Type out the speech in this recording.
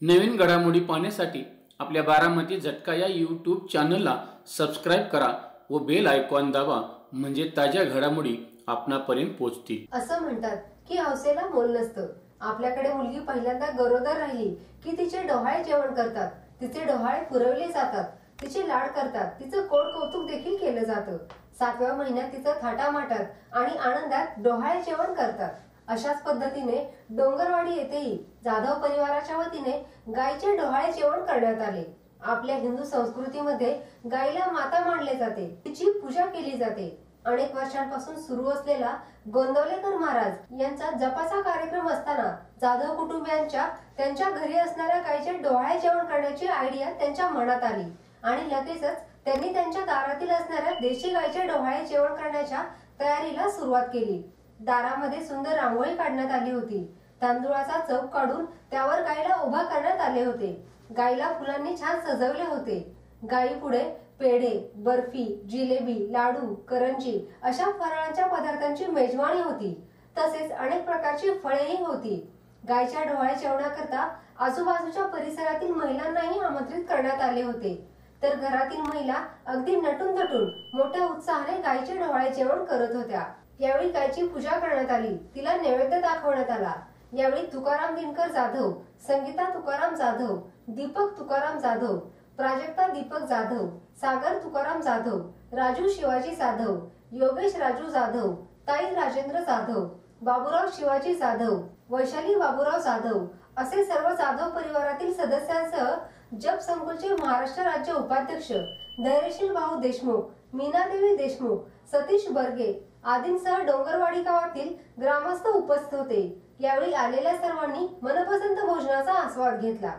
नवीन घडामोडी पाहण्यासाठी आपल्या बारामती झटका या यूट्यूब चॅनलला सबस्क्राईब करा व बेल आयकॉन दाबा, म्हणजे ताज्या घडामोडी आपणापर्यंत पोहोचतील। असं म्हणतात की हौसेला मोल नसतं। आपल्याकडे मुलगी पहिल्यांदा गरोदर राहिली की तिचे डोहाळे जेवण करतात, तिचे डोहाळे पुरवले जातात, तिचे लाड करतात, तिचं कोड कौतुक देखील केलं जातं। 7व्या महिन्यात तिचं थाटामाटात आणि आनंदात डोहाळे जेवण करतात। अशाच पद्धतीने डोंगरवाडी येथेही जाधव परिवाराच्या वतीने गायीचे डोहाळे जेवण करण्यात आले। आपल्या हिंदू संस्कृतीमध्ये गायीला माता मानले जाते, तिची पूजा केली जाते। अनेक वर्षांपासून सुरू असलेला गोंदवलेकर महाराज यांचा जपाचा कार्यक्रम असताना जाधव कुटुंबियांच्या त्यांच्या घरी असणाऱ्या गायीचे डोहाळे जेवण करण्याची आयडिया त्यांच्या मनात आली आणि लगेचच त्यांनी त्यांच्या दारातील असणाऱ्या देशी गायीचे डोहाळे जेवण करण्याच्या तयारीला सुरुवात केली। दारामध्ये सुंदर रांगोळी काढण्यात आली होती। तांदूळाचा चौक काढून त्यावर गायीला उभा करण्यात आले होते। गायीला फुलांनी छान सजवले होते। गायी पुढे पेढे, बर्फी, जिलेबी, लाडू, करंजी अशा फराळाच्या पदार्थांची मेजवानी होती। तसेच अनेक प्रकारची फळेही होती। गायीच्या डोहाळे जेवणाकरता आजूबाजूच्या परिसरातील महिलांनाही आमंत्रित करण्यात आले होते। तर घरातील महिला अगदी नटून थटून मोठ्या उत्साहाने गायीचे डोहाळे जेवण करत होत्या। यावेळी गायीची पूजा करण्यात आली, तिला नैवेद्य दाखवण्यात आला। यावेळी तुकाराम दिनकर जाधव, संगीता तुकाराम जाधव, दीपक तुकाराम जाधव, प्राजक्ता दीपक जाधव, सागर तुकाराम जाधव, राजू शिवाजी जाधव, योगेश राजू जाधव, ताई राजेंद्र जाधव, बाबूराव शिवाजी जाधव, वैशाली बाबूराव जाधव असे सर्व जाधव परिवारातील सदस्यांसह जप संकुलचे महाराष्ट्र राज्य उपाध्यक्ष धैर्यशील भाऊ देशमुख, मीनादेवी देशमुख, सतीश बर्गे आदींसह डोंगरवाडी गावातील ग्रामस्थ उपस्थित होते। यावेळी आलेल्या सर्वांनी मनपसंत भोजनाचा आस्वाद घेतला।